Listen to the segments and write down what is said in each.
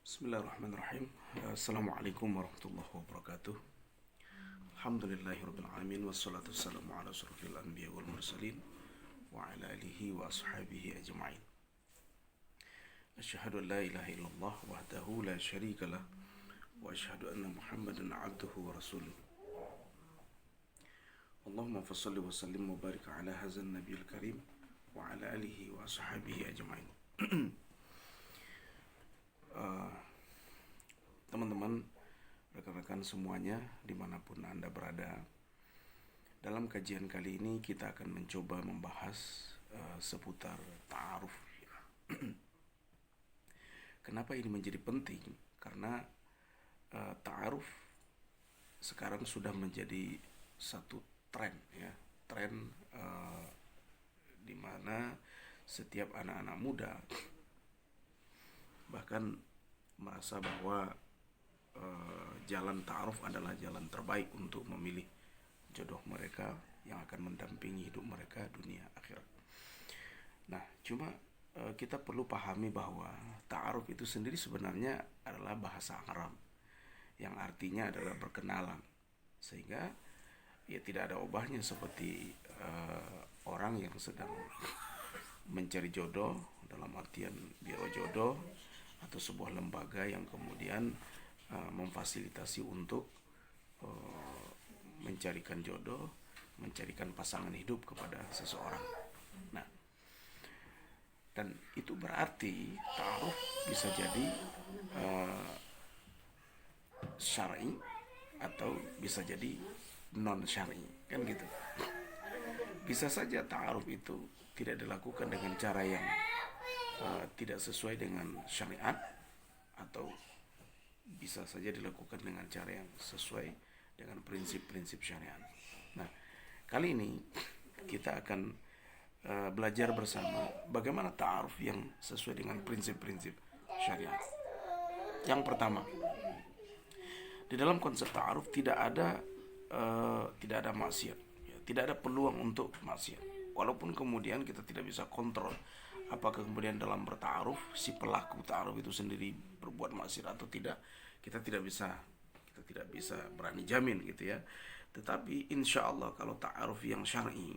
Bismillahirrahmanirrahim. Assalamualaikum warahmatullahi wabarakatuh. Alhamdulillahirabbil alamin wassalatu wassalamu ala asyrofil anbiya wal mursalin wa ala alihi wa ashabihi ajma'in. Asyhadu an la ilaha illallah wahdahu la syarika lah wa asyhadu anna Muhammadan abduhu wa rasuluh. Allahumma fassalli wa sallim wa barik ala hadzal nabiyil karim wa ala alihi wa ashabihi ajma'in. Teman-teman, rekan-rekan semuanya dimanapun Anda berada, dalam kajian kali ini kita akan mencoba membahas seputar ta'aruf. Kenapa ini menjadi penting? Karena ta'aruf sekarang sudah menjadi satu tren, ya, tren di mana setiap anak-anak muda bahkan merasa bahwa jalan ta'aruf adalah jalan terbaik untuk memilih jodoh mereka yang akan mendampingi hidup mereka dunia akhirat. Nah, cuma kita perlu pahami bahwa ta'aruf itu sendiri sebenarnya adalah bahasa Arab yang artinya adalah berkenalan, sehingga ya tidak ada ubahnya seperti orang yang sedang mencari jodoh dalam artian biro jodoh atau sebuah lembaga yang kemudian memfasilitasi untuk mencarikan jodoh, mencarikan pasangan hidup kepada seseorang. Nah, dan itu berarti ta'aruf bisa jadi syar'i atau bisa jadi non syar'i, kan gitu. Bisa saja ta'aruf itu tidak dilakukan dengan cara yang tidak sesuai dengan syariat, atau bisa saja dilakukan dengan cara yang sesuai dengan prinsip-prinsip syariat. Nah, kali ini kita akan belajar bersama bagaimana ta'aruf yang sesuai dengan prinsip-prinsip syariat. Yang pertama, di dalam konsep ta'aruf tidak ada maksiat, ya, tidak ada peluang untuk maksiat. Walaupun kemudian kita tidak bisa kontrol apakah kemudian dalam berta'aruf si pelaku ta'aruf itu sendiri berbuat maksiat atau tidak, kita tidak bisa berani jamin gitu ya. Tetapi insya Allah kalau ta'aruf yang syar'i,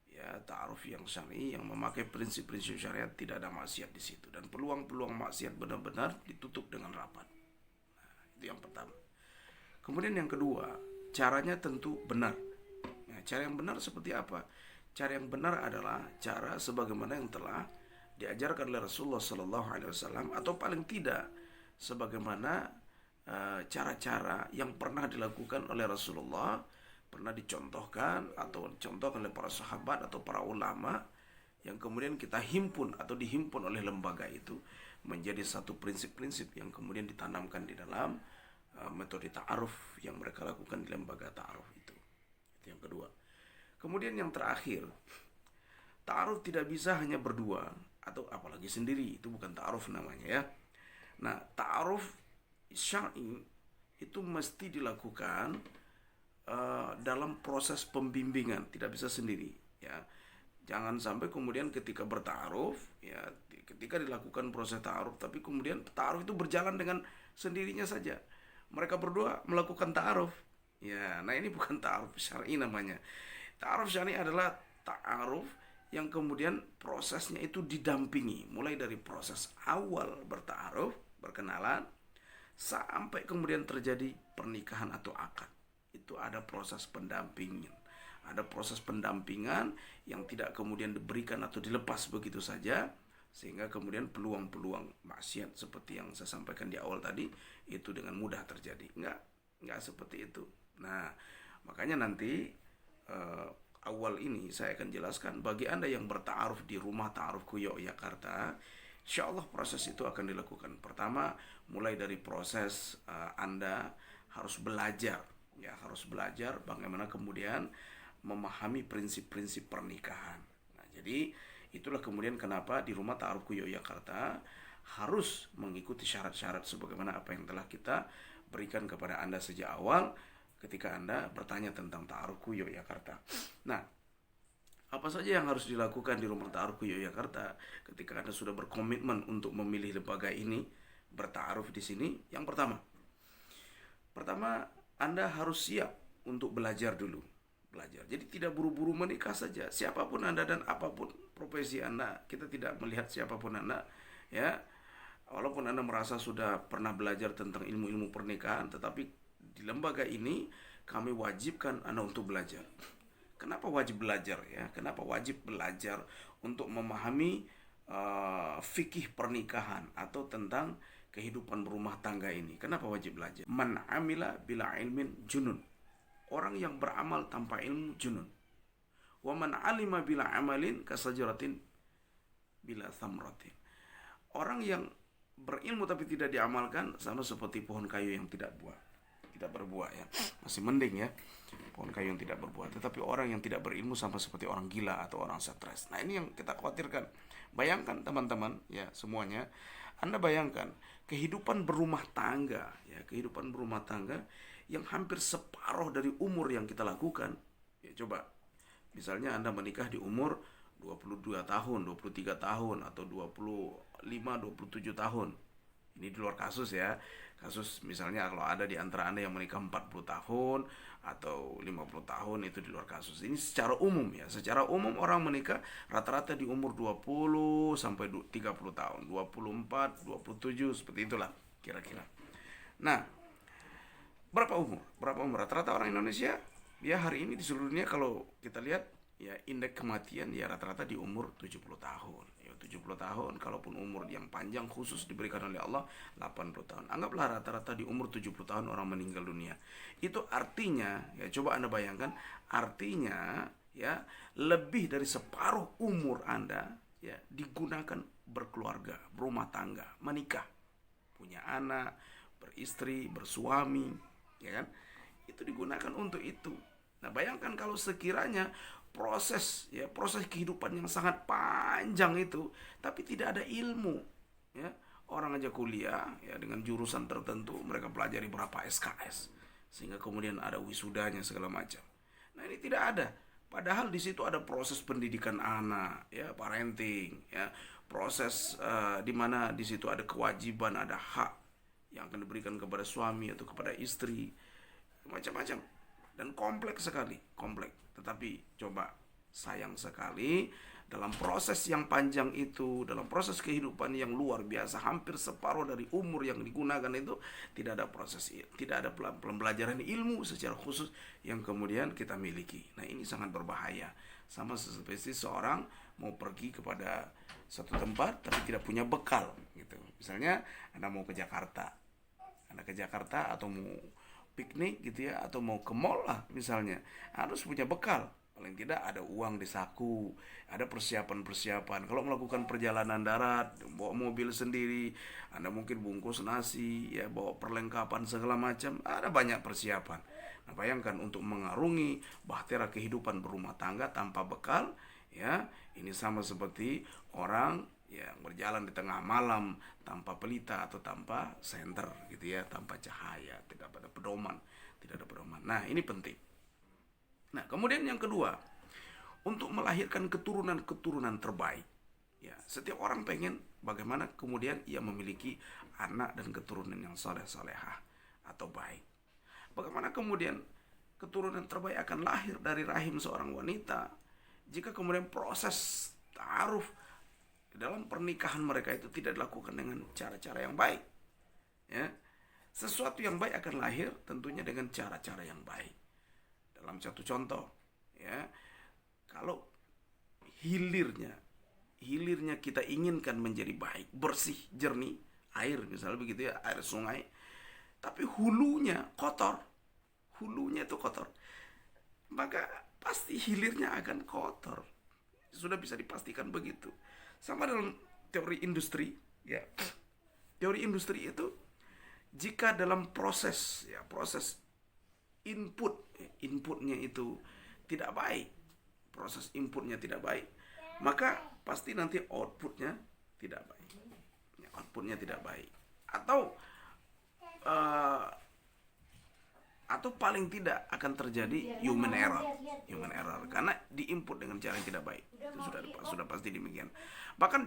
ya, ta'aruf yang syar'i yang memakai prinsip-prinsip syariat, tidak ada maksiat di situ, dan peluang-peluang maksiat benar-benar ditutup dengan rapat. Nah, itu yang pertama. Kemudian yang kedua, caranya tentu benar. Nah, cara yang benar seperti apa? Cara yang benar adalah cara sebagaimana yang telah diajarkan oleh Rasulullah Sallallahu Alaihi Wasallam, atau paling tidak sebagaimana cara-cara yang pernah dilakukan oleh Rasulullah, pernah dicontohkan atau dicontohkan oleh para sahabat atau para ulama, yang kemudian kita himpun atau dihimpun oleh lembaga itu menjadi satu prinsip-prinsip yang kemudian ditanamkan di dalam metode ta'aruf yang mereka lakukan di lembaga ta'aruf itu. Itu yang kedua. Kemudian yang terakhir, ta'aruf tidak bisa hanya berdua atau apalagi sendiri, itu bukan ta'aruf namanya, ya. Nah, ta'aruf syar'i itu mesti dilakukan dalam proses pembimbingan, tidak bisa sendiri, ya. Jangan sampai kemudian ketika berta'aruf, ya, ketika dilakukan proses ta'aruf tapi kemudian ta'aruf itu berjalan dengan sendirinya saja. Mereka berdua melakukan ta'aruf. Ya, nah ini bukan ta'aruf syar'i namanya. Ta'aruf syar'i adalah ta'aruf yang kemudian prosesnya itu didampingi, mulai dari proses awal berta'aruf, berkenalan, sampai kemudian terjadi pernikahan atau akad. Itu ada proses pendampingan. Ada proses pendampingan yang tidak kemudian diberikan atau dilepas begitu saja, sehingga kemudian peluang-peluang maksiat seperti yang saya sampaikan di awal tadi itu dengan mudah terjadi. Enggak seperti itu. Nah, makanya nanti awal ini saya akan jelaskan bagi Anda yang berta'aruf di rumah ta'arufku Yogyakarta, insya Allah proses itu akan dilakukan. Pertama, mulai dari proses Anda harus belajar, ya, harus belajar bagaimana kemudian memahami prinsip-prinsip pernikahan. Nah, jadi itulah kemudian kenapa di rumah ta'arufku Yogyakarta harus mengikuti syarat-syarat sebagaimana apa yang telah kita berikan kepada Anda sejak awal ketika Anda bertanya tentang ta'arufku Yogyakarta. Nah, apa saja yang harus dilakukan di rumah ta'arufku Yogyakarta ketika Anda sudah berkomitmen untuk memilih lembaga ini, bertaaruf di sini, yang pertama Anda harus siap untuk belajar dulu. Belajar. Jadi tidak buru-buru menikah saja. Siapapun Anda dan apapun profesi Anda, kita tidak melihat siapapun Anda, ya. Walaupun Anda merasa sudah pernah belajar tentang ilmu-ilmu pernikahan, tetapi di lembaga ini kami wajibkan Anda untuk belajar. Kenapa wajib belajar ya? Kenapa wajib belajar untuk memahami fikih pernikahan atau tentang kehidupan berumah tangga ini? Kenapa wajib belajar? Man amila bila ilmin junun. Orang yang beramal tanpa ilmu junun. Wa man alima bila amalin kasajaratin bila thamratin. Orang yang berilmu tapi tidak diamalkan sama seperti pohon kayu yang tidak berbuah ya. Masih mending ya pohon kayu yang tidak berbuah. Tetapi orang yang tidak berilmu sama seperti orang gila atau orang stres. Nah, ini yang kita khawatirkan. Bayangkan teman-teman ya semuanya, Anda bayangkan kehidupan berumah tangga ya, kehidupan berumah tangga yang hampir separuh dari umur yang kita lakukan. Ya coba, misalnya Anda menikah di umur 22 tahun, 23 tahun, atau 25, 27 tahun. Ini di luar kasus ya. Kasus misalnya kalau ada di antara Anda yang menikah 40 tahun atau 50 tahun, itu di luar kasus. Ini secara umum ya. Secara umum orang menikah rata-rata di umur 20 sampai 30 tahun. 24, 27, seperti itulah kira-kira. Nah, berapa umur? Rata-rata orang Indonesia ya hari ini di seluruh dunia kalau kita lihat ya indeks kematian ya rata-rata di umur 70 tahun. Ya 70 tahun, kalaupun umur yang panjang khusus diberikan oleh Allah 80 tahun. Anggaplah rata-rata di umur 70 tahun orang meninggal dunia. Itu artinya ya coba Anda bayangkan, artinya ya lebih dari separuh umur Anda ya digunakan berkeluarga, berumah tangga, menikah, punya anak, beristri, bersuami, ya kan? Itu digunakan untuk itu. Nah, bayangkan kalau sekiranya proses kehidupan yang sangat panjang itu tapi tidak ada ilmu ya. Orang aja kuliah ya dengan jurusan tertentu, mereka pelajari berapa SKS sehingga kemudian ada wisudanya segala macam. Nah, ini tidak ada. Padahal di situ ada proses pendidikan anak ya, parenting ya, proses di mana di situ ada kewajiban, ada hak yang akan diberikan kepada suami atau kepada istri, macam-macam, dan kompleks sekali, kompleks. Tetapi coba, sayang sekali dalam proses yang panjang itu, dalam proses kehidupan yang luar biasa, hampir separuh dari umur yang digunakan itu tidak ada proses, tidak ada pembelajaran ilmu secara khusus yang kemudian kita miliki. Nah, ini sangat berbahaya. Sama seperti seorang mau pergi kepada satu tempat tapi tidak punya bekal gitu. Misalnya Anda mau ke Jakarta, atau mau piknik gitu ya, atau mau ke mall lah misalnya, harus punya bekal. Paling tidak ada uang di saku, ada persiapan-persiapan. Kalau melakukan perjalanan darat, bawa mobil sendiri, Anda mungkin bungkus nasi, ya bawa perlengkapan segala macam, ada banyak persiapan. Nah, bayangkan untuk mengarungi bahtera kehidupan berumah tangga tanpa bekal, ya ini sama seperti orang yang berjalan di tengah malam tanpa pelita atau tanpa senter gitu ya, tanpa cahaya, tidak ada pedoman. Nah, ini penting. Nah, kemudian yang kedua, untuk melahirkan keturunan terbaik. Ya, setiap orang pengen bagaimana kemudian ia memiliki anak dan keturunan yang saleh-salehah atau baik. Bagaimana kemudian keturunan terbaik akan lahir dari rahim seorang wanita jika kemudian proses ta'aruf dalam pernikahan mereka itu tidak dilakukan dengan cara-cara yang baik. Ya, sesuatu yang baik akan lahir tentunya dengan cara-cara yang baik. Dalam satu contoh, ya, kalau hilirnya kita inginkan menjadi baik, bersih, jernih, air misalnya begitu ya, air sungai, tapi hulunya itu kotor, maka pasti hilirnya akan kotor. Sudah bisa dipastikan begitu. Sama dalam teori industri, ya. Teori industri itu jika dalam proses inputnya itu tidak baik, proses inputnya tidak baik, maka pasti nanti outputnya tidak baik. Atau atau paling tidak akan terjadi human error karena diinput dengan cara yang tidak baik. Itu sudah pasti demikian. Bahkan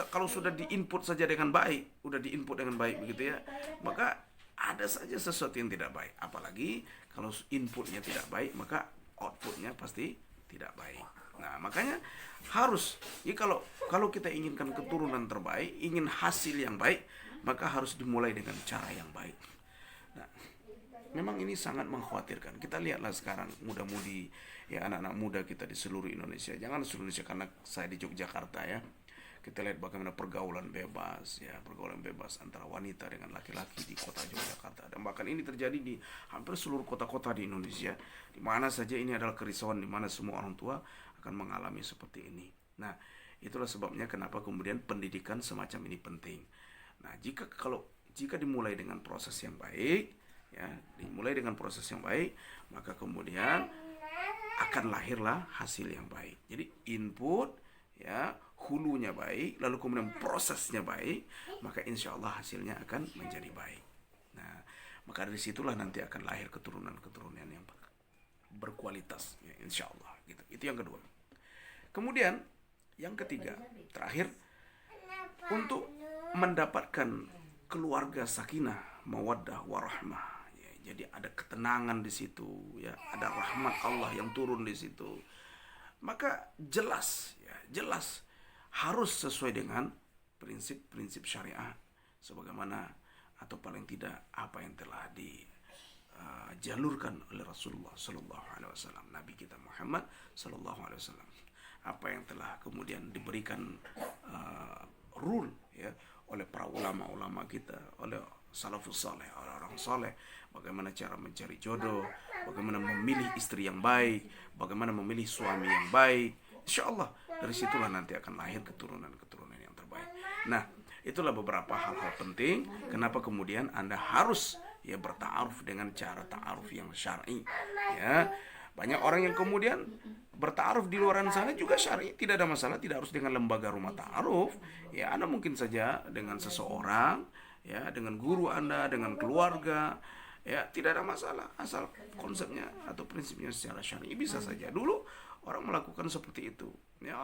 kalau sudah diinput saja dengan baik, udah diinput dengan baik begitu ya, maka ada saja sesuatu yang tidak baik. Apalagi kalau inputnya tidak baik, maka outputnya pasti tidak baik. Nah, makanya harus ya, kalau kita inginkan keturunan terbaik, ingin hasil yang baik, maka harus dimulai dengan cara yang baik. Nah, memang ini sangat mengkhawatirkan. Kita lihatlah sekarang muda-mudi, ya anak-anak muda kita di seluruh Indonesia. Jangan seluruh Indonesia, karena saya di Yogyakarta ya. Kita lihat bagaimana pergaulan bebas antara wanita dengan laki-laki di kota Yogyakarta, dan bahkan ini terjadi di hampir seluruh kota-kota di Indonesia. Di mana saja ini adalah kerisauan, di mana semua orang tua akan mengalami seperti ini. Nah, itulah sebabnya kenapa kemudian pendidikan semacam ini penting. Nah, jika dimulai dengan proses yang baik, ya, maka kemudian akan lahirlah hasil yang baik. Jadi input, ya, hulunya baik, lalu kemudian prosesnya baik, maka insya Allah hasilnya akan menjadi baik. Nah, maka dari situlah nanti akan lahir keturunan-keturunan yang berkualitas, ya, insya Allah. Gitu. Itu yang kedua. Kemudian yang ketiga, terakhir, untuk mendapatkan keluarga sakinah, mawaddah, warahmah. Ya, jadi ada ketenangan di situ, ya, ada rahmat Allah yang turun di situ. Maka jelas harus sesuai dengan prinsip-prinsip syariat sebagaimana atau paling tidak apa yang telah dijalurkan oleh Rasulullah sallallahu alaihi wasallam, Nabi kita Muhammad sallallahu alaihi wasallam. Apa yang telah kemudian diberikan rule, ya, oleh para ulama-ulama kita, oleh salafus saleh, orang-orang saleh, bagaimana cara mencari jodoh, bagaimana memilih istri yang baik, bagaimana memilih suami yang baik. Insyaallah dari situlah nanti akan lahir keturunan-keturunan yang terbaik. Nah, itulah beberapa hal-hal penting kenapa kemudian Anda harus, ya, berta'aruf dengan cara ta'aruf yang syar'i. Ya, banyak orang yang kemudian berta'aruf di luar sana juga syar'i, tidak ada masalah, tidak harus dengan lembaga rumah ta'aruf. Ya, Anda mungkin saja dengan seseorang, ya, dengan guru Anda, dengan keluarga, ya, tidak ada masalah, asal konsepnya atau prinsipnya secara syar'i bisa saja. Dulu orang melakukan seperti itu, ya,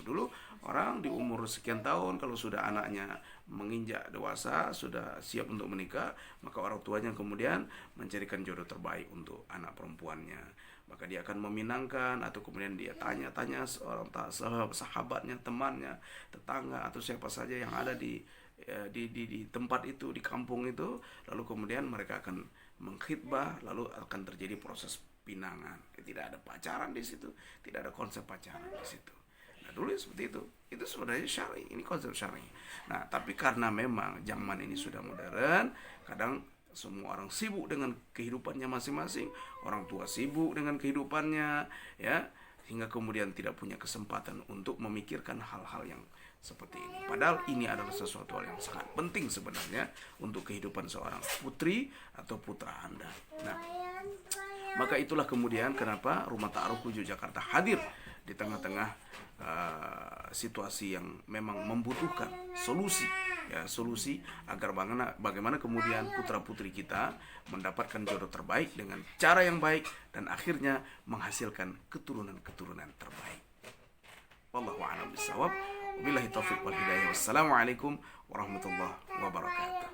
dulu orang di umur sekian tahun, kalau sudah anaknya menginjak dewasa, sudah siap untuk menikah, maka orang tuanya kemudian mencarikan jodoh terbaik untuk anak perempuannya. Maka dia akan meminangkan, atau kemudian dia tanya-tanya seorang sahabatnya, temannya, tetangga, atau siapa saja yang ada di tempat itu, di kampung itu, lalu kemudian mereka akan mengkhitbah, lalu akan terjadi proses pinangan. Tidak ada pacaran di situ, tidak ada konsep pacaran di situ. Nah, dulu seperti itu sebenarnya syar'i, ini konsep syar'i. Nah, tapi karena memang zaman ini sudah modern, kadang semua orang sibuk dengan kehidupannya masing-masing, orang tua sibuk dengan kehidupannya, ya, hingga kemudian tidak punya kesempatan untuk memikirkan hal-hal yang seperti ini. Padahal ini adalah sesuatu hal yang sangat penting sebenarnya untuk kehidupan seorang putri atau putra Anda. Nah, maka itulah kemudian kenapa Rumah Ta'aruf Yogyakarta hadir di tengah-tengah situasi yang memang membutuhkan solusi, ya, solusi agar bagaimana kemudian putra-putri kita mendapatkan jodoh terbaik dengan cara yang baik dan akhirnya menghasilkan keturunan-keturunan terbaik. Wallahu a'lam bishawab. Wabillahi taufiq wal hidayah. Wassalamualaikum warahmatullahi wabarakatuh.